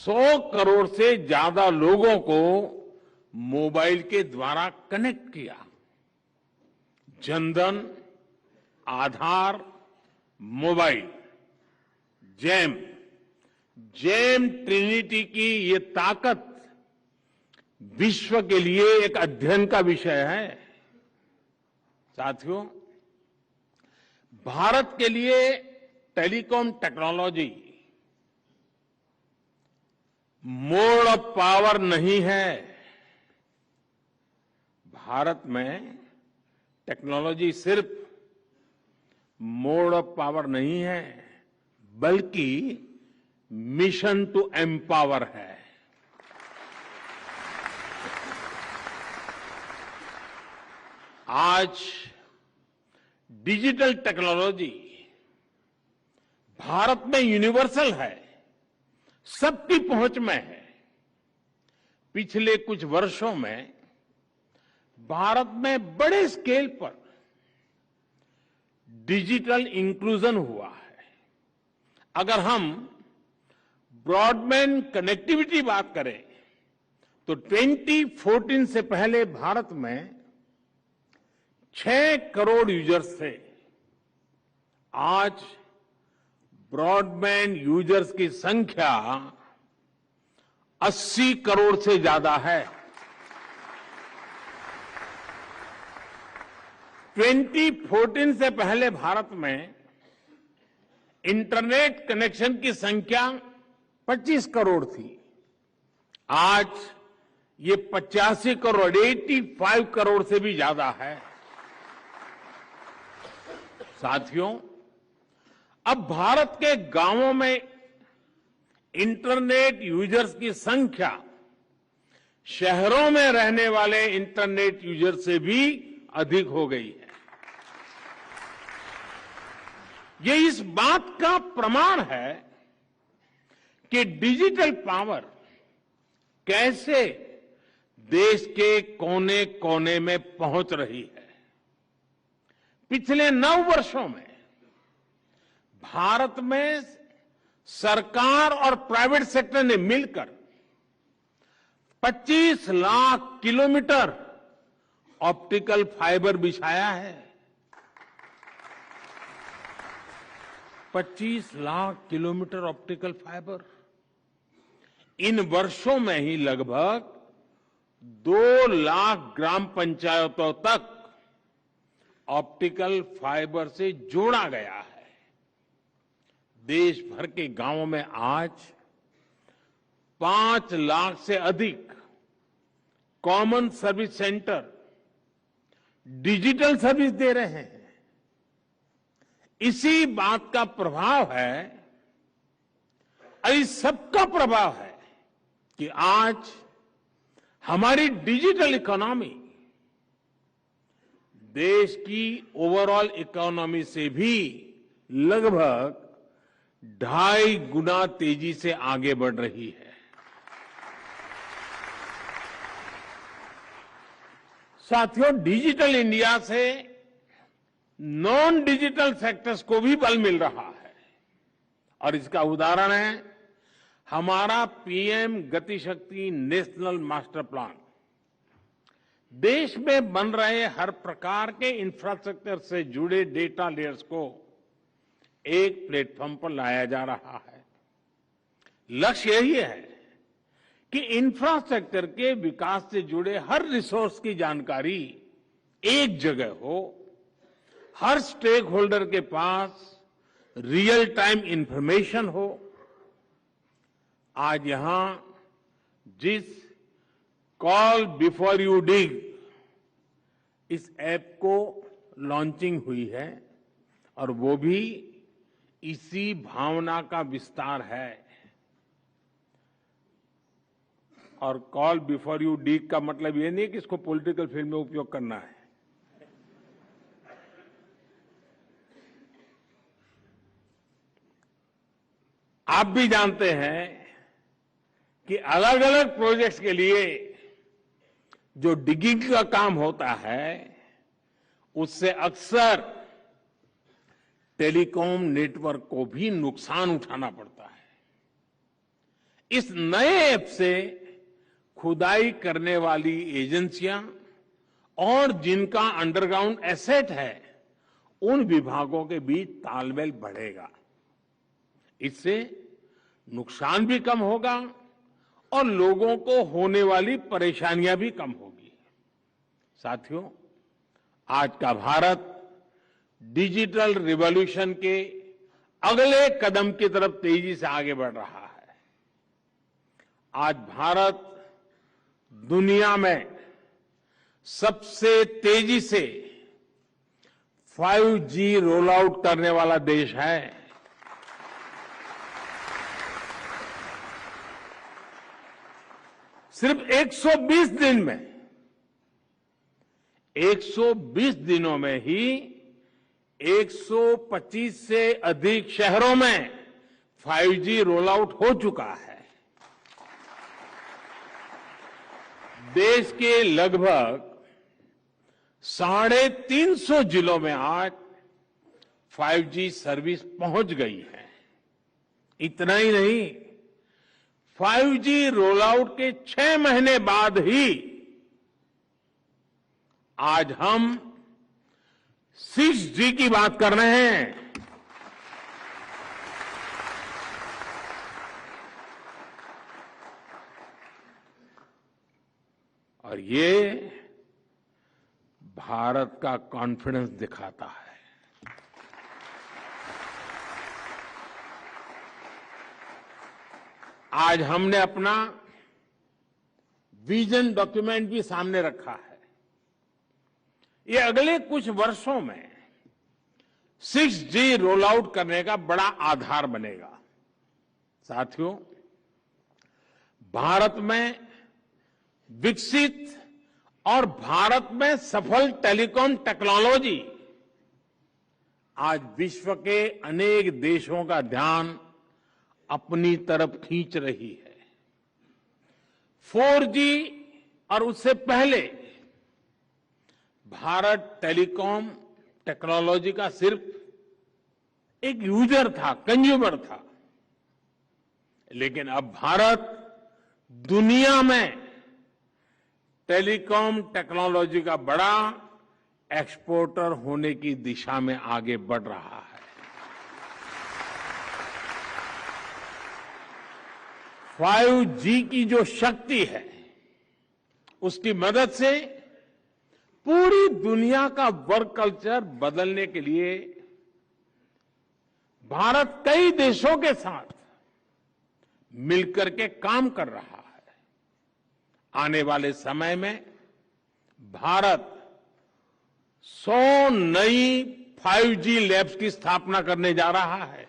100 करोड़ से ज्यादा लोगों को मोबाइल के द्वारा कनेक्ट किया। जनधन, आधार, मोबाइल, जैम जैम ट्रिनिटी की ये ताकत विश्व के लिए एक अध्ययन का विषय है। साथियों, भारत के लिए telecom technology mode of power नहीं है। भारत में टेक्नोलॉजी सिर्फ मोड ऑफ पावर नहीं है, बल्कि मिशन टू एम्पावर है। आज डिजिटल टेक्नोलॉजी भारत में यूनिवर्सल है, सबकी पहुंच में है। पिछले कुछ वर्षों में भारत में बड़े स्केल पर डिजिटल इंक्लूजन हुआ है। अगर हम ब्रॉडबैंड कनेक्टिविटी बात करें तो 2014 से पहले भारत में 6 करोड़ यूजर्स थे। आज ब्रॉडबैंड यूजर्स की संख्या 80 करोड़ से ज्यादा है। 2014 से पहले भारत में इंटरनेट कनेक्शन की संख्या 25 करोड़ थी। आज ये 85 करोड़ 85 करोड़ से भी ज्यादा है। साथियों, अब भारत के गांवों में इंटरनेट यूजर्स की संख्या शहरों में रहने वाले इंटरनेट यूजर से भी अधिक हो गई है। ये इस बात का प्रमाण है कि डिजिटल पावर कैसे देश के कोने कोने में पहुंच रही है। पिछले 9 वर्षों में भारत में सरकार और प्राइवेट सेक्टर ने मिलकर 25 लाख किलोमीटर ऑप्टिकल फाइबर बिछाया है। 25 लाख किलोमीटर ऑप्टिकल फाइबर। इन वर्षों में ही लगभग 2 लाख ग्राम पंचायतों तक ऑप्टिकल फाइबर से जोड़ा गया है। देश भर के गांवों में आज 5 लाख से अधिक common service centre digital service दे रहे हैं। इसी बात का प्रभाव है और इस सबका प्रभाव है कि आज हमारी डिजिटल इकोनॉमी देश की ओवरऑल इकोनॉमी से भी लगभग 2.5 गुना तेजी से आगे बढ़ रही है। साथियों, डिजिटल इंडिया से नॉन डिजिटल सेक्टर्स को भी बल मिल रहा है और इसका उदाहरण है हमारा पीएम गति शक्ति नेशनल मास्टर प्लान। देश में बन रहे हर प्रकार के इंफ्रास्ट्रक्चर से जुड़े डेटा लेयर्स को एक प्लेटफॉर्म पर लाया जा रहा है। लक्ष्य यही है कि इंफ्रास्ट्रक्चर के विकास से जुड़े हर रिसोर्स की जानकारी एक जगह हो, हर स्टेक होल्डर के पास रियल टाइम इंफॉर्मेशन हो। आज यहां जिस कॉल बिफोर यू डिग इस ऐप को लॉन्चिंग हुई है और वो भी इसी भावना का विस्तार है। और कॉल बिफोर यू डिग का मतलब ये नहीं कि इसको पॉलिटिकल फील्ड में उपयोग करना है। आप भी जानते हैं कि अलग अलग प्रोजेक्ट्स के लिए जो डिगिंग का काम होता है उससे अक्सर टेलीकॉम नेटवर्क को भी नुकसान उठाना पड़ता है। इस नए ऐप से खुदाई करने वाली एजेंसियां और जिनका अंडरग्राउंड एसेट है, उन विभागों के बीच तालमेल बढ़ेगा। इससे नुकसान भी कम होगा और लोगों को होने वाली परेशानियां भी कम होगी। साथियों, आज का भारत डिजिटल रिवॉल्यूशन के अगले कदम की तरफ तेजी से आगे बढ़ रहा है। आज भारत दुनिया में सबसे तेजी से 5G रोल आउट करने वाला देश है। सिर्फ 120 दिन में 120 दिनों में ही 125 से अधिक शहरों में 5G रोल आउट हो चुका है। देश के लगभग 350 जिलों में आज 5G सर्विस पहुंच गई है। इतना ही नहीं, 5G रोल आउट के 6 महीने बाद ही आज हम 6G की बात कर रहे हैं। और ये भारत का कॉन्फिडेंस दिखाता है। आज हमने अपना विजन डॉक्यूमेंट भी सामने रखा है। ये अगले कुछ वर्षों में 6G रोल आउट करने का बड़ा आधार बनेगा। साथियों, भारत में विकसित और भारत में सफल टेलीकॉम टेक्नोलॉजी आज विश्व के अनेक देशों का ध्यान अपनी तरफ खींच रही है। 4G और उससे पहले भारत टेलीकॉम टेक्नोलॉजी का सिर्फ एक यूजर था, कंज्यूमर था। लेकिन अब भारत दुनिया में टेलीकॉम टेक्नोलॉजी का बड़ा एक्सपोर्टर होने की दिशा में आगे बढ़ रहा है। 5G की जो शक्ति है, उसकी मदद से पूरी दुनिया का वर्क कल्चर बदलने के लिए भारत कई देशों के साथ मिलकर के काम कर रहा है। आने वाले समय में भारत 100 नई 5G लैब्स की स्थापना करने जा रहा है।